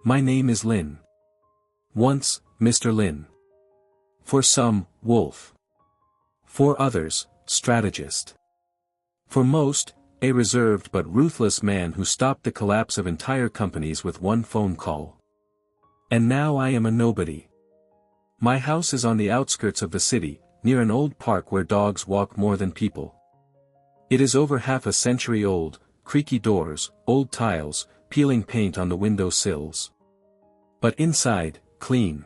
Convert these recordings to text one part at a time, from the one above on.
My name is Lin. Once, Mr. Lin. For some, wolf. For others, strategist. For most, a reserved but ruthless man who stopped the collapse of entire companies with one phone call. And now I am a nobody. My house is on the outskirts of the city, near an old park where dogs walk more than people. It is over half a century old, creaky doors, old tiles, peeling paint on the window sills. But inside, clean.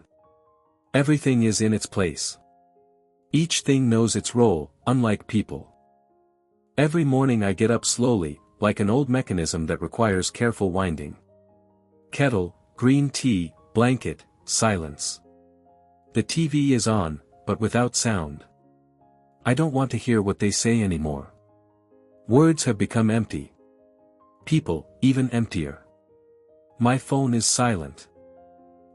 Everything is in its place. Each thing knows its role, unlike people. Every morning I get up slowly, like an old mechanism that requires careful winding. Kettle, green tea, blanket, silence. The TV is on, but without sound. I don't want to hear what they say anymore. Words have become empty. People, even emptier. My phone is silent.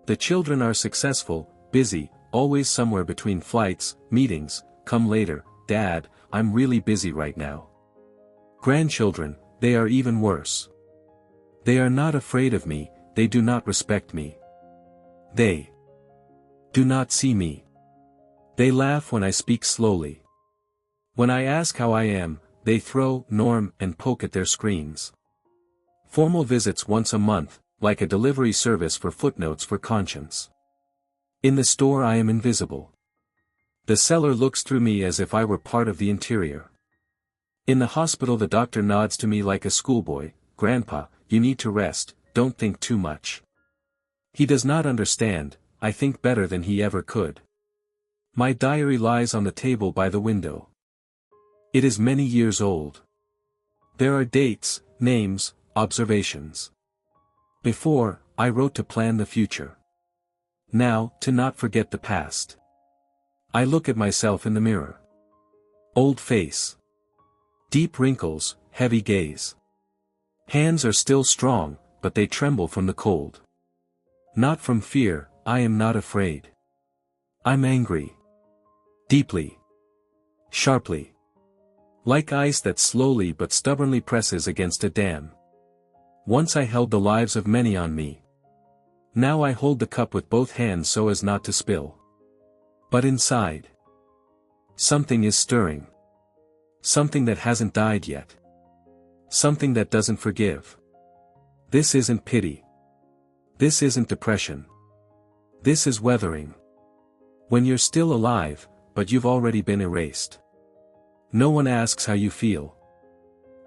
The children are successful, busy, always somewhere between flights, meetings. Come later, Dad, I'm really busy right now. Grandchildren, they are even worse. They are not afraid of me, they do not respect me. They do not see me. They laugh when I speak slowly. When I ask how I am, they throw norm and poke at their screens. Formal visits once a month, like a delivery service for footnotes for conscience. In the store I am invisible. The seller looks through me as if I were part of the interior. In the hospital the doctor nods to me like a schoolboy, Grandpa, you need to rest, don't think too much. He does not understand, I think better than he ever could. My diary lies on the table by the window. It is many years old. There are dates, names, observations. Before, I wrote to plan the future. Now, to not forget the past. I look at myself in the mirror. Old face. Deep wrinkles, heavy gaze. Hands are still strong, but they tremble from the cold. Not from fear, I am not afraid. I'm angry. Deeply. Sharply. Like ice that slowly but stubbornly presses against a dam. Once I held the lives of many on me. Now I hold the cup with both hands so as not to spill. But inside, something is stirring. Something that hasn't died yet. Something that doesn't forgive. This isn't pity. This isn't depression. This is weathering. When you're still alive, but you've already been erased. No one asks how you feel.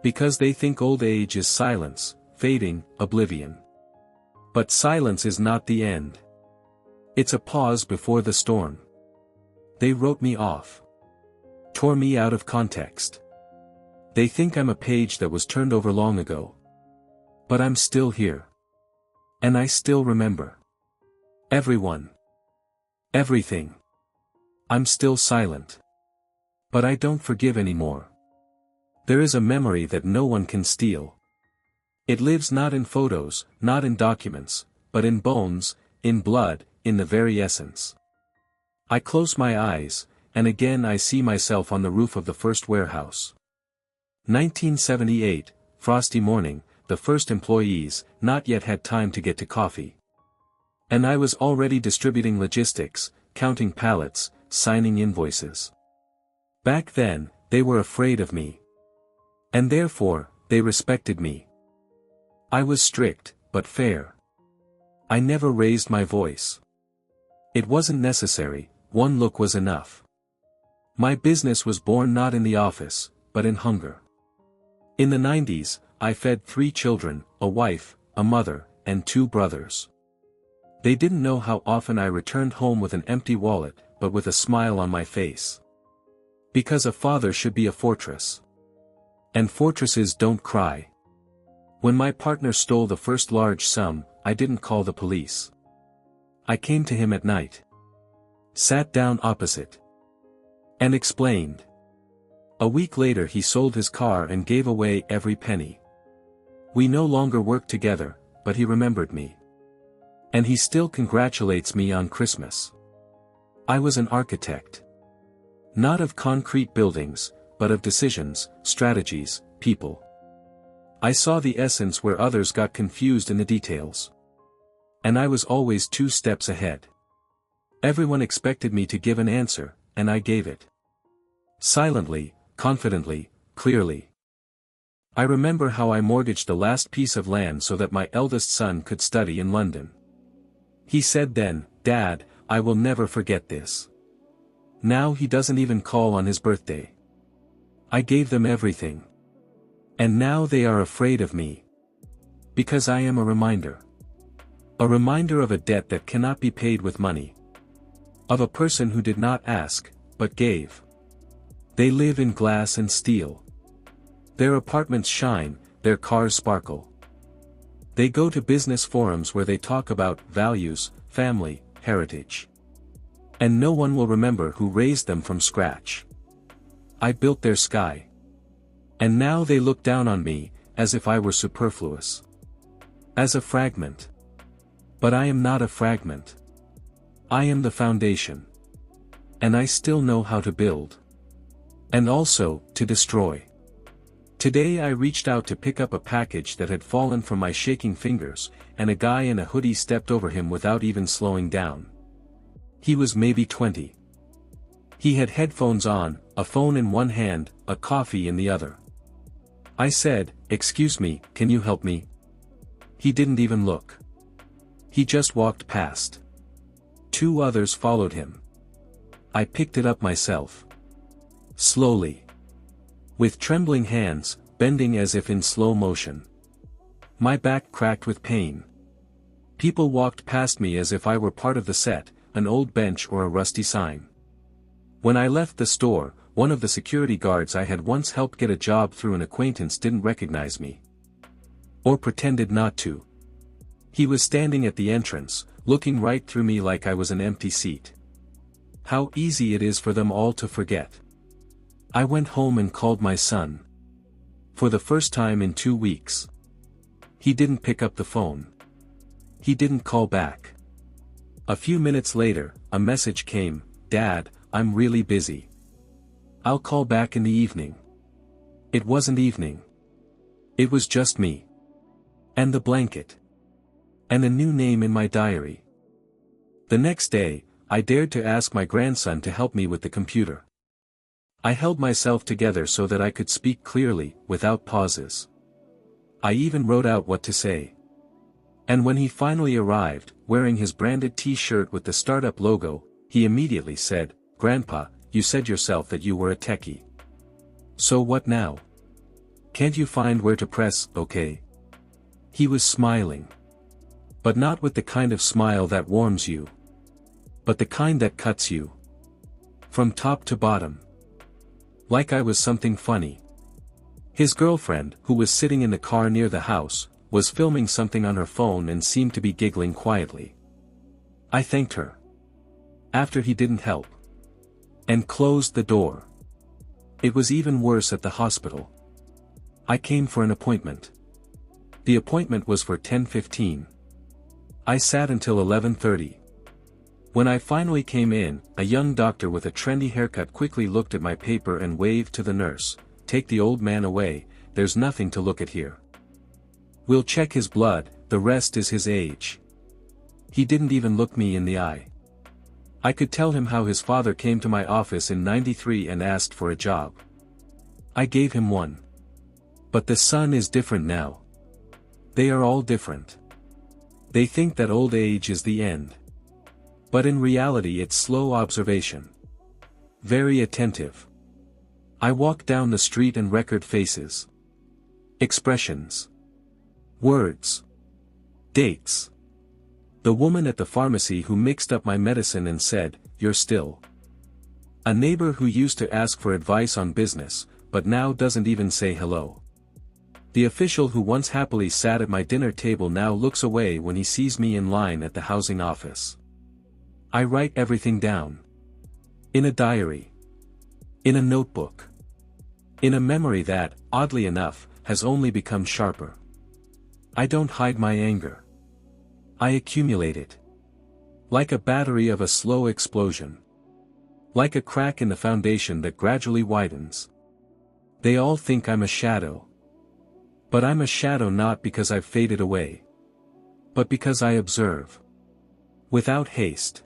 Because they think old age is silence, fading, oblivion. But silence is not the end. It's a pause before the storm. They wrote me off. Tore me out of context. They think I'm a page that was turned over long ago. But I'm still here. And I still remember. Everyone. Everything. I'm still silent. But I don't forgive anymore. There is a memory that no one can steal. It lives not in photos, not in documents, but in bones, in blood, in the very essence. I close my eyes, and again I see myself on the roof of the first warehouse. 1978, frosty morning, the first employees, not yet had time to get to coffee. And I was already distributing logistics, counting pallets, signing invoices. Back then, they were afraid of me. And therefore, they respected me. I was strict, but fair. I never raised my voice. It wasn't necessary, one look was enough. My business was born not in the office, but in hunger. In the 90s, I fed 3 children, a wife, a mother, and 2 brothers. They didn't know how often I returned home with an empty wallet, but with a smile on my face. Because a father should be a fortress. And fortresses don't cry. When my partner stole the first large sum, I didn't call the police. I came to him at night. Sat down opposite. And explained. A week later he sold his car and gave away every penny. We no longer work together, but he remembered me. And he still congratulates me on Christmas. I was an architect. Not of concrete buildings, but of decisions, strategies, people. I saw the essence where others got confused in the details. And I was always 2 steps ahead. Everyone expected me to give an answer, and I gave it. Silently, confidently, clearly. I remember how I mortgaged the last piece of land so that my eldest son could study in London. He said then, "Dad, I will never forget this." Now he doesn't even call on his birthday. I gave them everything. And now they are afraid of me. Because I am a reminder. A reminder of a debt that cannot be paid with money. Of a person who did not ask, but gave. They live in glass and steel. Their apartments shine, their cars sparkle. They go to business forums where they talk about values, family, heritage. And no one will remember who raised them from scratch. I built their sky. And now they look down on me, as if I were superfluous. As a fragment. But I am not a fragment. I am the foundation. And I still know how to build. And also, to destroy. Today I reached out to pick up a package that had fallen from my shaking fingers, and a guy in a hoodie stepped over him without even slowing down. He was maybe 20. He had headphones on, a phone in one hand, a coffee in the other. I said, "Excuse me, can you help me?" He didn't even look. He just walked past. 2 others followed him. I picked it up myself. Slowly. With trembling hands, bending as if in slow motion. My back cracked with pain. People walked past me as if I were part of the set, an old bench or a rusty sign. When I left the store, one of the security guards I had once helped get a job through an acquaintance didn't recognize me. Or pretended not to. He was standing at the entrance, looking right through me like I was an empty seat. How easy it is for them all to forget. I went home and called my son. For the first time in 2 weeks. He didn't pick up the phone. He didn't call back. A few minutes later, a message came, "Dad, I'm really busy. I'll call back in the evening." It wasn't evening. It was just me. And the blanket. And a new name in my diary. The next day, I dared to ask my grandson to help me with the computer. I held myself together so that I could speak clearly, without pauses. I even wrote out what to say. And when he finally arrived, wearing his branded T-shirt with the startup logo, he immediately said, "Grandpa, you said yourself that you were a techie. So what now? Can't you find where to press, okay?" He was smiling. But not with the kind of smile that warms you. But the kind that cuts you. From top to bottom. Like I was something funny. His girlfriend, who was sitting in the car near the house, was filming something on her phone and seemed to be giggling quietly. I thanked her. After he didn't help. And closed the door. It was even worse at the hospital. I came for an appointment. The appointment was for 10:15. I sat until 11:30. When I finally came in, a young doctor with a trendy haircut quickly looked at my paper and waved to the nurse, "Take the old man away, there's nothing to look at here. We'll check his blood, the rest is his age." He didn't even look me in the eye. I could tell him how his father came to my office in '93 and asked for a job. I gave him one. But the son is different now. They are all different. They think that old age is the end. But in reality it's slow observation. Very attentive. I walk down the street and record faces. Expressions. Words. Dates. The woman at the pharmacy who mixed up my medicine and said, "You're still." A neighbor who used to ask for advice on business, but now doesn't even say hello. The official who once happily sat at my dinner table now looks away when he sees me in line at the housing office. I write everything down. In a diary. In a notebook. In a memory that, oddly enough, has only become sharper. I don't hide my anger. I accumulate it. Like a battery of a slow explosion. Like a crack in the foundation that gradually widens. They all think I'm a shadow. But I'm a shadow not because I've faded away. but because I observe. Without haste.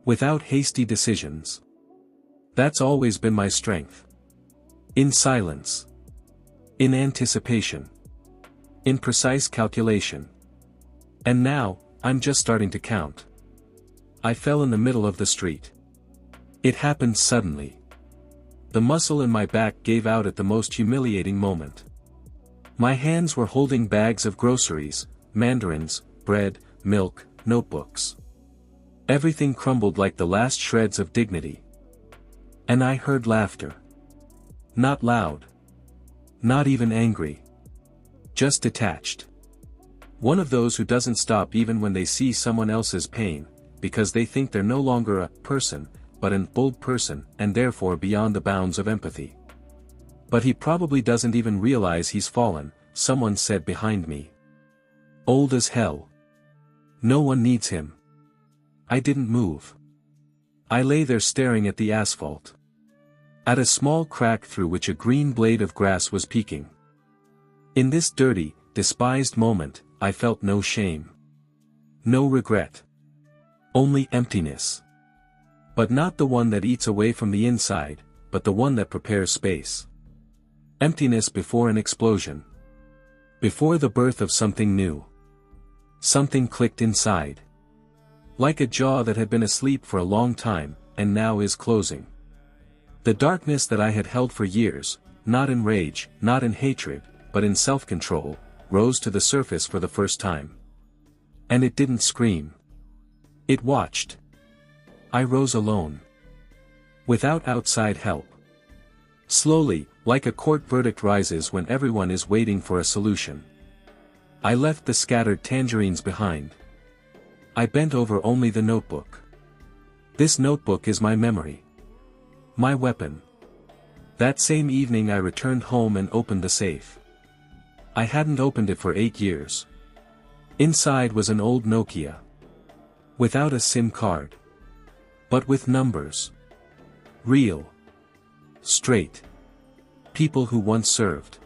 Without hasty decisions. That's always been my strength. In silence. In anticipation. In precise calculation. And now, I'm just starting to count. I fell in the middle of the street. It happened suddenly. The muscle in my back gave out at the most humiliating moment. My hands were holding bags of groceries, mandarins, bread, milk, notebooks. Everything crumbled like the last shreds of dignity. And I heard laughter. Not loud. Not even angry. Just detached. One of those who doesn't stop even when they see someone else's pain, because they think they're no longer a person, but an old person, and therefore beyond the bounds of empathy. But he probably doesn't even realize he's fallen, someone said behind me. Old as hell. No one needs him. I didn't move. I lay there staring at the asphalt. At a small crack through which a green blade of grass was peeking. In this dirty, despised moment, I felt no shame. No regret. Only emptiness. But not the one that eats away from the inside, but the one that prepares space. Emptiness before an explosion. Before the birth of something new. Something clicked inside. Like a jaw that had been asleep for a long time, and now is closing. The darkness that I had held for years, not in rage, not in hatred, but in self-control, rose to the surface for the first time. And it didn't scream. It watched. I rose alone. Without outside help. Slowly, like a court verdict rises when everyone is waiting for a solution. I left the scattered tangerines behind. I bent over only the notebook. This notebook is my memory. My weapon. That same evening I returned home and opened the safe. I hadn't opened it for 8 years. Inside was an old Nokia. Without a SIM card. But with numbers. Real. Straight. People who once served.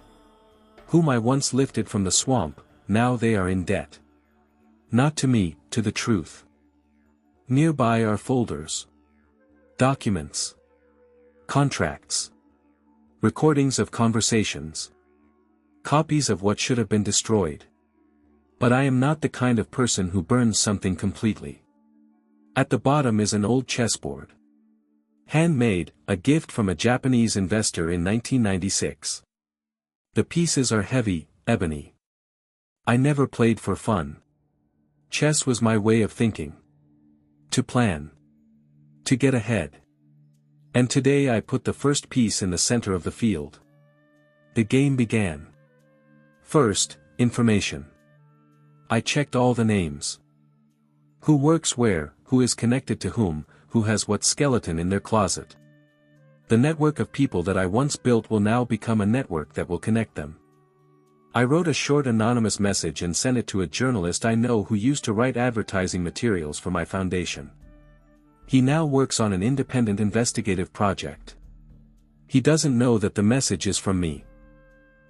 Whom I once lifted from the swamp, now they are in debt. Not to me, to the truth. Nearby are folders. Documents. Contracts. Recordings of conversations. Copies of what should have been destroyed. But I am not the kind of person who burns something completely. At the bottom is an old chessboard. Handmade, a gift from a Japanese investor in 1996. The pieces are heavy, ebony. I never played for fun. Chess was my way of thinking. To plan. To get ahead. And today I put the first piece in the center of the field. The game began. First, information. I checked all the names. Who works where, who is connected to whom, who has what skeleton in their closet. The network of people that I once built will now become a network that will connect them. I wrote a short anonymous message and sent it to a journalist I know who used to write advertising materials for my foundation. He now works on an independent investigative project. He doesn't know that the message is from me.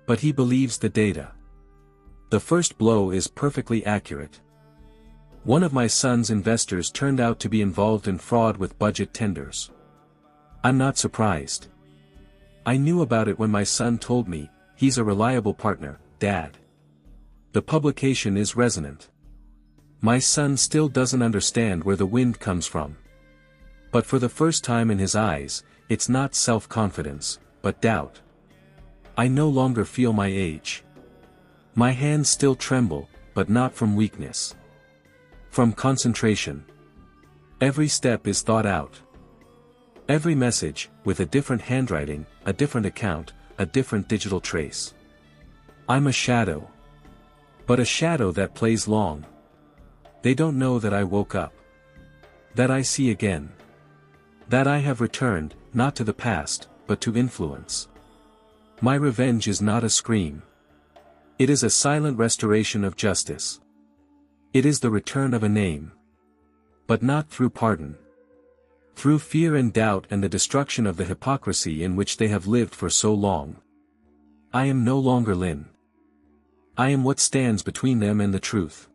But he believes the data. The first blow is perfectly accurate. One of my son's investors turned out to be involved in fraud with budget tenders. I'm not surprised. I knew about it when my son told me, he's a reliable partner, Dad. The publication is resonant. My son still doesn't understand where the wind comes from. But for the first time in his eyes, it's not self-confidence, but doubt. I no longer feel my age. My hands still tremble, but not from weakness. From concentration. Every step is thought out. Every message, with a different handwriting, a different account, a different digital trace. I'm a shadow. But a shadow that plays long. They don't know that I woke up. That I see again. That I have returned, not to the past, but to influence. My revenge is not a scream. It is a silent restoration of justice. It is the return of a name. But not through pardon. Through fear and doubt and the destruction of the hypocrisy in which they have lived for so long. I am no longer Lynn. I am what stands between them and the truth.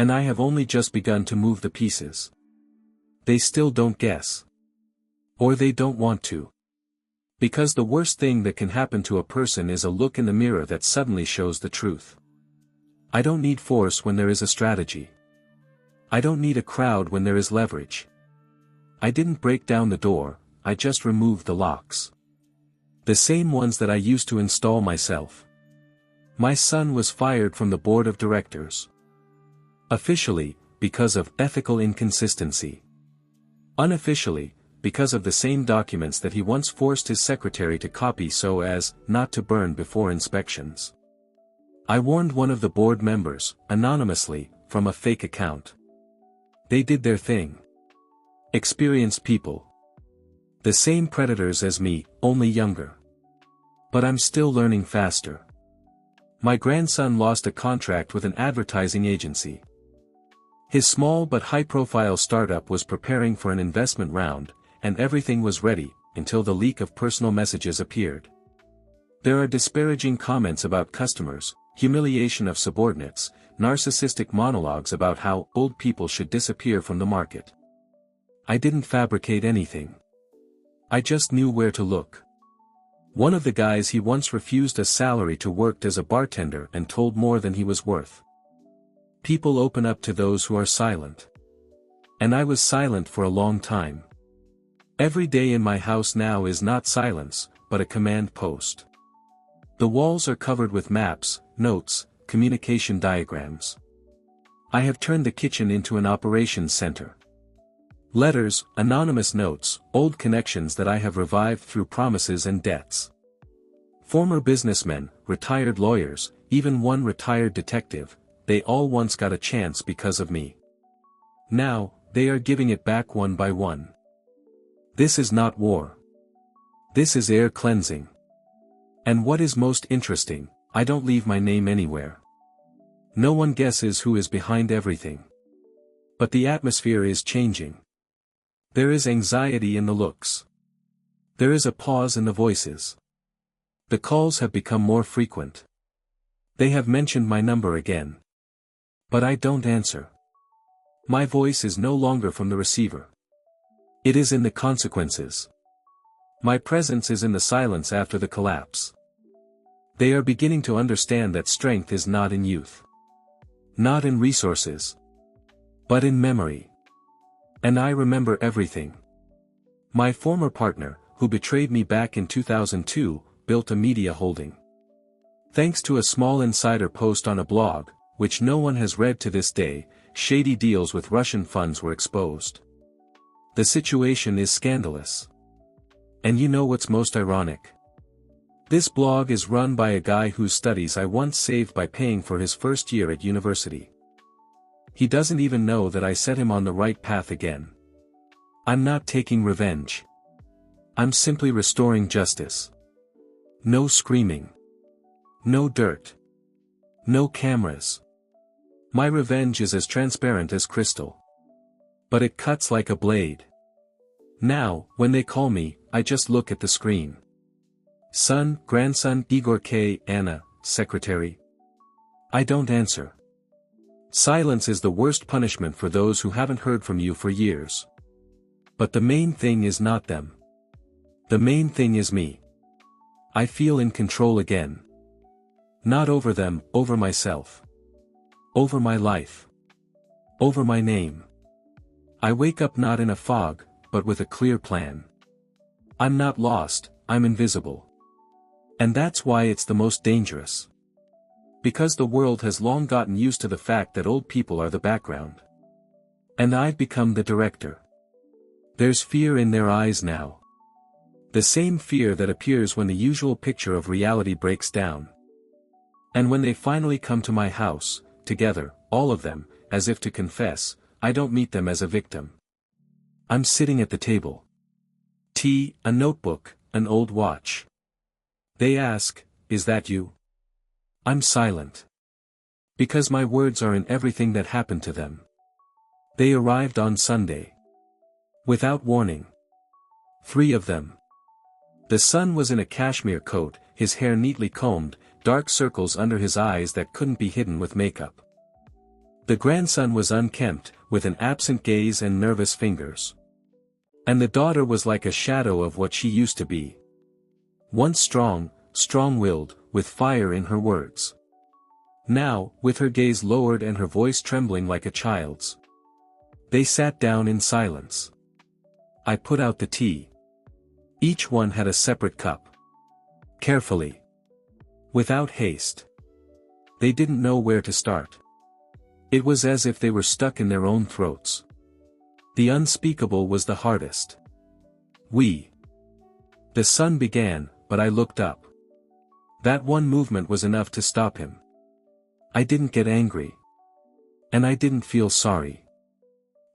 And I have only just begun to move the pieces. They still don't guess. Or they don't want to. Because the worst thing that can happen to a person is a look in the mirror that suddenly shows the truth. I don't need force when there is a strategy. I don't need a crowd when there is leverage. I didn't break down the door, I just removed the locks. The same ones that I used to install myself. My son was fired from the board of directors. Officially, because of ethical inconsistency. Unofficially, because of the same documents that he once forced his secretary to copy so as not to burn before inspections. I warned one of the board members, anonymously, from a fake account. They did their thing. Experienced people. The same predators as me, only younger. But I'm still learning faster. My grandson lost a contract with an advertising agency. His small but high-profile startup was preparing for an investment round, and everything was ready, until the leak of personal messages appeared. There are disparaging comments about customers, humiliation of subordinates, narcissistic monologues about how old people should disappear from the market. I didn't fabricate anything. I just knew where to look. One of the guys he once refused a salary to worked as a bartender and told more than he was worth. People open up to those who are silent. And I was silent for a long time. Every day in my house now is not silence, but a command post. The walls are covered with maps, notes, communication diagrams. I have turned the kitchen into an operations center. Letters, anonymous notes, old connections that I have revived through promises and debts. Former businessmen, retired lawyers, even one retired detective, they all once got a chance because of me. Now, they are giving it back one by one. This is not war. This is air cleansing. And what is most interesting, I don't leave my name anywhere. No one guesses who is behind everything. But the atmosphere is changing. There is anxiety in the looks. There is a pause in the voices. The calls have become more frequent. They have mentioned my number again. But I don't answer. My voice is no longer from the receiver. It is in the consequences. My presence is in the silence after the collapse. They are beginning to understand that strength is not in youth. Not in resources. But in memory. And I remember everything. My former partner, who betrayed me back in 2002, built a media holding. Thanks to a small insider post on a blog, which no one has read to this day, shady deals with Russian funds were exposed. The situation is scandalous. And you know what's most ironic? This blog is run by a guy whose studies I once saved by paying for his first year at university. He doesn't even know that I set him on the right path again. I'm not taking revenge. I'm simply restoring justice. No screaming. No dirt. No cameras. My revenge is as transparent as crystal. But it cuts like a blade. Now, when they call me, I just look at the screen. Son, grandson, Igor K. Anna, secretary. I don't answer. Silence is the worst punishment for those who haven't heard from you for years. But the main thing is not them. The main thing is me. I feel in control again. Not over them, over myself. Over my life. Over my name. I wake up not in a fog, but with a clear plan. I'm not lost, I'm invisible. And that's why it's the most dangerous. Because the world has long gotten used to the fact that old people are the background. And I've become the director. There's fear in their eyes now. The same fear that appears when the usual picture of reality breaks down. And when they finally come to my house, together, all of them, as if to confess, I don't meet them as a victim. I'm sitting at the table. Tea, a notebook, an old watch. They ask, "Is that you?" I'm silent. Because my words are in everything that happened to them. They arrived on Sunday. Without warning. 3 of them. The son was in a cashmere coat, his hair neatly combed, dark circles under his eyes that couldn't be hidden with makeup. The grandson was unkempt, with an absent gaze and nervous fingers. And the daughter was like a shadow of what she used to be. Once strong, strong-willed, with fire in her words. Now, with her gaze lowered and her voice trembling like a child's. They sat down in silence. I put out the tea. Each one had a separate cup. Carefully. Without haste. They didn't know where to start. It was as if they were stuck in their own throats. The unspeakable was the hardest. The son began, but I looked up. That one movement was enough to stop him. I didn't get angry. And I didn't feel sorry.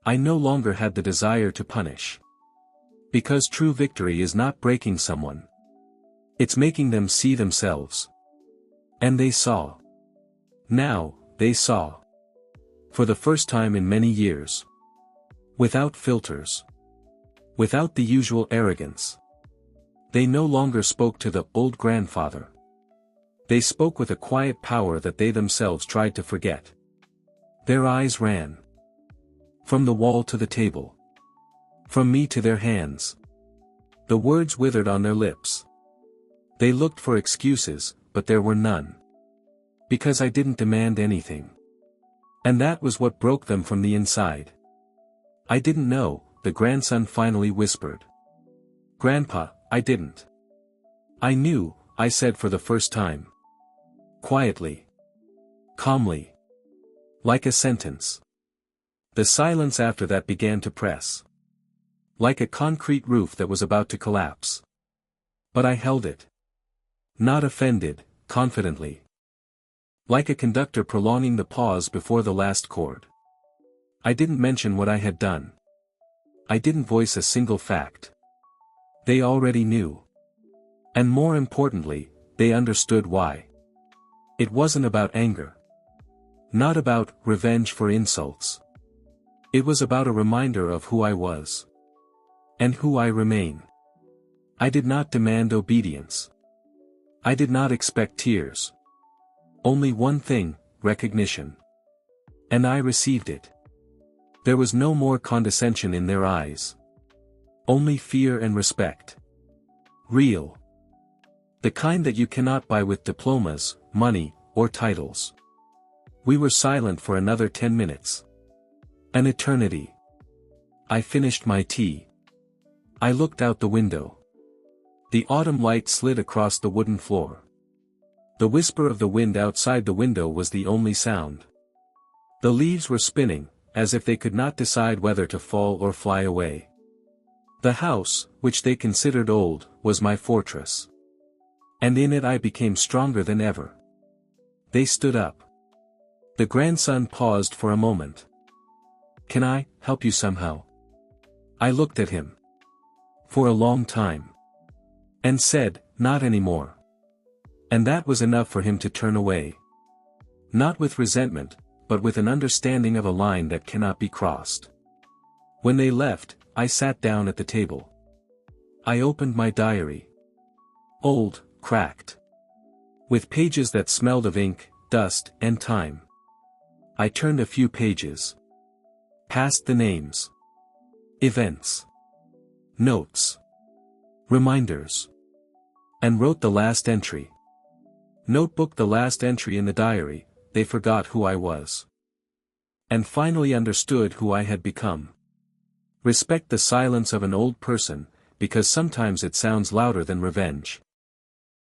I no longer had the desire to punish. Because true victory is not breaking someone. It's making them see themselves. And they saw. Now, they saw. For the first time in many years. Without filters. Without the usual arrogance. They no longer spoke to the old grandfather. They spoke with a quiet power that they themselves tried to forget. Their eyes ran. From the wall to the table. From me to their hands. The words withered on their lips. They looked for excuses, but there were none. Because I didn't demand anything. And that was what broke them from the inside. I didn't know, the grandson finally whispered. Grandpa, I didn't. I knew, I said for the first time. Quietly. Calmly. Like a sentence. The silence after that began to press. Like a concrete roof that was about to collapse. But I held it. Not offended, confidently. Like a conductor prolonging the pause before the last chord. I didn't mention what I had done. I didn't voice a single fact. They already knew. And more importantly, they understood why. It wasn't about anger. Not about revenge for insults. It was about a reminder of who I was. And who I remain. I did not demand obedience. I did not expect tears. Only one thing, recognition. And I received it. There was no more condescension in their eyes. Only fear and respect. Real. The kind that you cannot buy with diplomas, money, or titles. We were silent for another 10 minutes. An eternity. I finished my tea. I looked out the window. The autumn light slid across the wooden floor. The whisper of the wind outside the window was the only sound. The leaves were spinning, as if they could not decide whether to fall or fly away. The house, which they considered old, was my fortress. And in it I became stronger than ever. They stood up. The grandson paused for a moment. Can I help you somehow? I looked at him. For a long time. And said, not anymore. And that was enough for him to turn away. Not with resentment, but with an understanding of a line that cannot be crossed. When they left, I sat down at the table. I opened my diary. Old, cracked. With pages that smelled of ink, dust, and time. I turned a few pages. Past the names. Events. Notes. Reminders. And wrote the last entry. Notebook the last entry in the diary, they forgot who I was. And finally understood who I had become. Respect the silence of an old person, because sometimes it sounds louder than revenge.